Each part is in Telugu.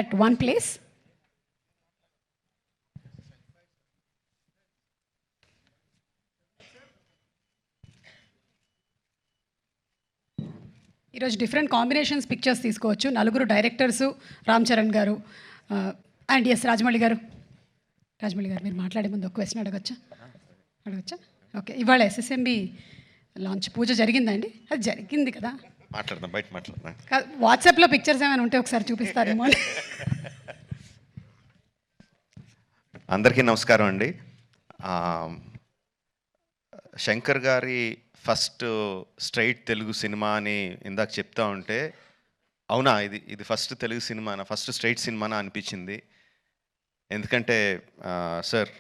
at one place. ఈరోజు డిఫరెంట్ కాంబినేషన్స్ పిక్చర్స్ తీసుకోవచ్చు. నలుగురు డైరెక్టర్సు, రామ్ చరణ్ గారు అండ్ ఎస్ రాజమౌళి గారు. రాజమౌళి గారు మీరు మాట్లాడే ముందు ఒక క్వశ్చన్ అడగచ్చా? ఓకే, ఇవాళ ఎస్ఎస్ఎంబి లాంచ్ పూజ జరిగిందండి? అది జరిగింది కదా, మాట్లాడదాం, బయట మాట్లాడదాం. వాట్సాప్లో పిక్చర్స్ ఏమైనా ఉంటే ఒకసారి చూపిస్తారేమో. అందరికీ నమస్కారం అండి. శంకర్ గారి ఫస్ట్ స్ట్రైట్ తెలుగు సినిమా అని ఇందాక చెప్తా ఉంటే, అవునా ఇది ఫస్ట్ తెలుగు సినిమానా, ఫస్ట్ స్ట్రైట్ సినిమానా అనిపించింది. ఎందుకంటే sir,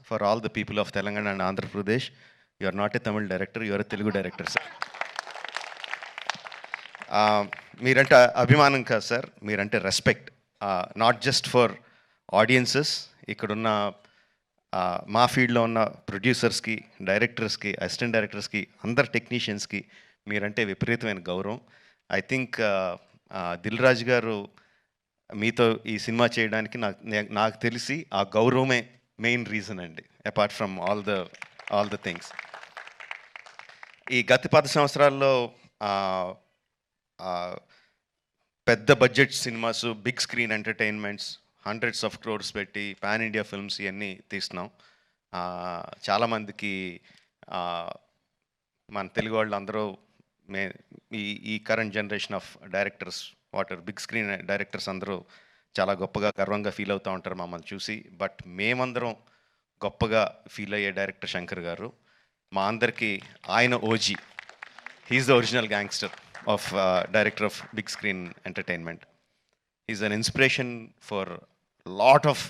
for all the people of Telangana and Andhra Pradesh, you are not a Tamil director, you are a Telugu director sir. మీరంటే అభిమానం కాదు సార్, మీరంటే respect. Not just for audiences, ఇక్కడున్న మా ఫీల్డ్లో ఉన్న ప్రొడ్యూసర్స్కి, డైరెక్టర్స్కి, అసిస్టెంట్ డైరెక్టర్స్కి, అందరు టెక్నీషియన్స్కి మీరంటే విపరీతమైన గౌరవం. ఐ థింక్ దిల్ రాజు గారు మీతో ఈ సినిమా చేయడానికి నాకు తెలిసి ఆ గౌరవమే మెయిన్ రీజన్ అండి, apart from all the things. ఈ గత 10 సంవత్సరాల్లో పెద్ద budget cinemas, big screen entertainments, hundreds of crores పెట్టి పాన్ ఇండియా ఫిల్మ్స్ ఇవన్నీ తీస్తున్నాం. చాలామందికి మన తెలుగు వాళ్ళు అందరూ ఈ current generation of directors, big screen directors అందరూ చాలా గొప్పగా, గర్వంగా ఫీల్ అవుతూ ఉంటారు మమ్మల్ని చూసి. బట్ మేమందరం గొప్పగా ఫీల్ అయ్యే డైరెక్టర్ శంకర్ గారు. మా అందరికీ ఆయన OG. He's the original gangster of director of big screen entertainment. Is an inspiration for lot of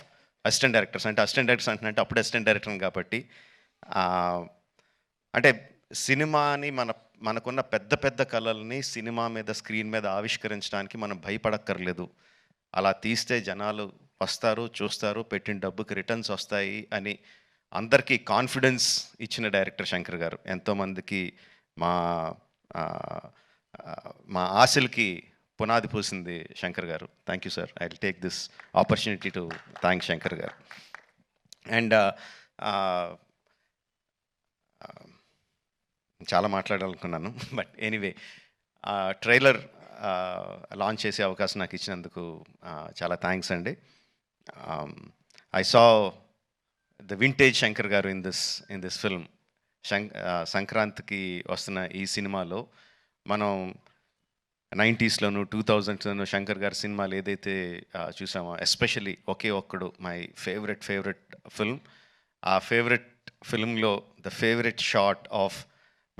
assistant directors. అంటే అసిస్టెంట్ డైరెక్టర్స్ అంటే అప్పుడు అసిస్టెంట్ డైరెక్టర్ కాబట్టి, అంటే సినిమాని మనకున్న పెద్ద పెద్ద కళల్ని సినిమా మీద, స్క్రీన్ మీద ఆవిష్కరించడానికి మనం భయపడక్కర్లేదు. అలా తీస్తే జనాలు వస్తారు, చూస్తారు, పెట్టిన డబ్బుకి రిటర్న్స్ వస్తాయి అని అందరికీ కాన్ఫిడెన్స్ ఇచ్చిన డైరెక్టర్ శంకర్ గారు. ఎంతోమందికి మా ఆశలకి పునాది పోసింది శంకర్ గారు. Thank you sir. I will take this opportunity to thank Shankar గారు. అండ్ చాలా మాట్లాడాలనుకున్నాను, బట్ ఎనీవే, ట్రైలర్ లాంచ్ చేసే అవకాశం నాకు ఇచ్చినందుకు చాలా థ్యాంక్స్ అండి. I saw the vintage Shankar గారు ఇన్ దిస్ ఫిల్మ్. సంక్రాంతికి వస్తున్న ఈ సినిమాలో మనం 90స్లోను, 2000స్లోను శంకర్ గారి సినిమాలు ఏదైతే చూసామో, especially Oke Okkadu my favourite film. ఆ ఫేవరెట్ ఫిల్మ్లో the favourite shot of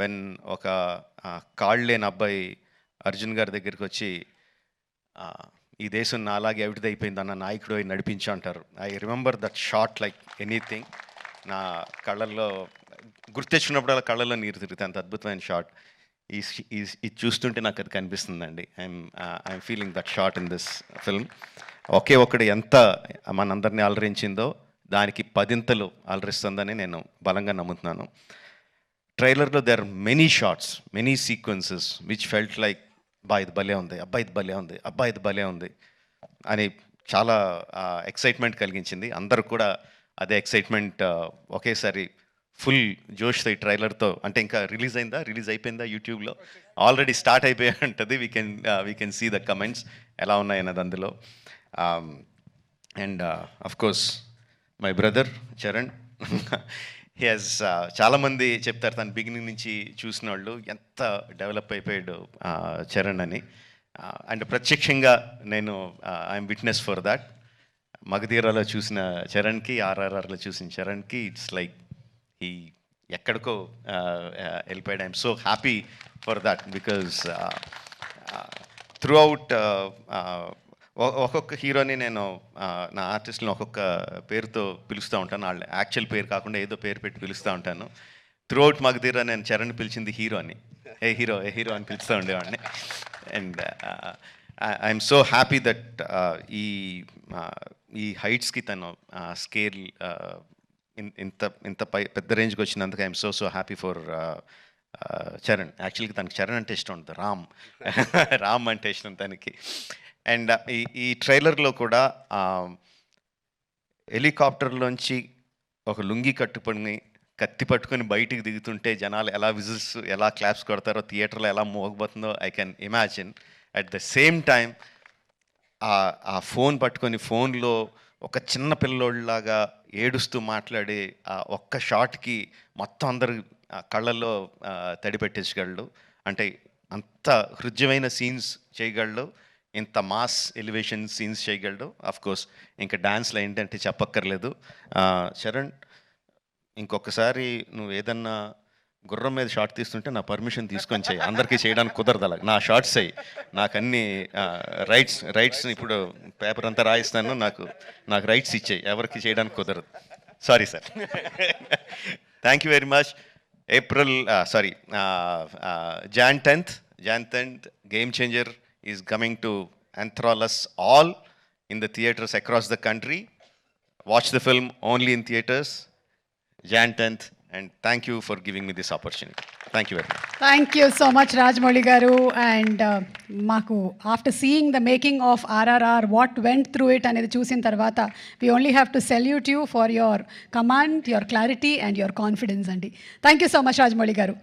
when ఒక కాళ్ళు లేని అబ్బాయి అర్జున్ గారి దగ్గరికి వచ్చి, ఈ దేశం నా అలాగే అవిటిది అయిపోయింది అన్న నాయకుడు అయి నడిపించు అంటారు. I remember that shot like anything. నా కళ్ళల్లో గుర్తెచ్చినప్పుడు కళ్ళల్లో నీరు తిరుగుతాయి, అంత అద్భుతమైన షాట్. ఇది చూస్తుంటే నాకు అది కనిపిస్తుందండి. I'm feeling that shot in this film. Oke Okkadu ఎంత మనందరినీ అలరించిందో దానికి 10 అలరిస్తుందని నేను బలంగా నమ్ముతున్నాను. ట్రైలర్లో there are many shots, many sequences which felt like, ఇది భలే ఉంది, ఇది భలే ఉంది అని చాలా ఎక్సైట్మెంట్ కలిగించింది. అందరూ కూడా అదే ఎక్సైట్మెంట్ ఒకేసారి ఫుల్ జోష్తో ఈ ట్రైలర్తో. అంటే ఇంకా రిలీజ్ అయిపోయిందా యూట్యూబ్లో? ఆల్రెడీ స్టార్ట్ అయిపోయి ఉంటుంది. We can see the comments ఎలా ఉన్నాయన్నది అందులో. And of course my brother Charan, he has, చాలామంది చెప్తారు తను బిగినింగ్ నుంచి చూసిన వాళ్ళు ఎంత డెవలప్ అయిపోయాడు చరణ్ అని. అండ్ ప్రత్యక్షంగా నేను ఐఎమ్ విట్నెస్ ఫర్ దాట్. మగధీరాలో చూసిన చరణ్కి, ఆర్ఆర్ఆర్లో చూసిన చరణ్కి ఇట్స్ లైక్ ఈ ఎక్కడికో వెళ్ళిపోయాడు. I'm so happy for that because through out ఒక్కొక్క హీరోని నేను నా ఆర్టిస్ట్ని ఒక్కొక్క పేరుతో పిలుస్తూ ఉంటాను. వాళ్ళ యాక్చువల్ పేరు కాకుండా ఏదో పేరు పెట్టి పిలుస్తూ ఉంటాను. త్రూ అవుట్ మగధీరా నేను చరణ్ పిలిచింది హీరో అని, ఏ హీరో అని పిలుస్తూ ఉండేవాడిని. And I'm so happy that ఈ హైట్స్కి తను స్కేల్ ఇంత పెద్ద రేంజ్కి వచ్చినందుకు I'm so happy for Charan. యాక్చువల్గా తనకి చరణ్ అంటే ఇష్టం ఉంటుంది, రామ్ అంటే ఇష్టం తనకి. అండ్ ఈ ట్రైలర్లో కూడా హెలికాప్టర్లోంచి ఒక లుంగి కట్టుకొని కత్తి పట్టుకొని బయటికి దిగుతుంటే జనాలు ఎలా విజిల్స్ ఎలా క్లాప్స్ కొడతారో థియేటర్లో ఎలా మోగబోతుందో I can imagine. At the same time ఆ ఫోన్ పట్టుకొని ఫోన్లో ఒక చిన్న పిల్లోళ్ళలాగా ఏడుస్తూ మాట్లాడే ఆ ఒక్క షాట్కి మొత్తం అందరు కళ్ళల్లో తడి పెట్టేసగలడు. అంటే అంత హృద్యమైన సీన్స్ చేయగలడు, ఇంత మాస్ ఎలివేషన్ సీన్స్ చేయగలడు. కోర్స్ ఇంకా డాన్స్లో ఏంటంటే చెప్పక్కర్లేదు. చరణ్, ఇంకొకసారి నువ్వు ఏదన్నా గుర్రం మీద షార్ట్ తీస్తుంటే నా పర్మిషన్ తీసుకొని చేయి. అందరికీ చేయడానికి కుదరదు అలా. నా షార్ట్స్ అయ్యి నాకు అన్ని రైట్స్ ఇప్పుడు పేపర్ అంతా రాయిస్తాను, నాకు రైట్స్ ఇచ్చేయి, ఎవరికి చేయడానికి కుదరదు. Sorry sir. Thank you very much. Jan 10th, Game Changer is coming to enthrall us all in the theatres across the country. Watch the film only in theatres, Jan 10th, and thank you for giving me this opportunity. Thank you very much. Thank you so much Rajamouli garu. And మాకు after seeing the making of RRR what went through it అనేది చూసిన తర్వాత we only have to salute you for your command, your clarity and your confidence అండి. Thank you so much Rajamouli గారు.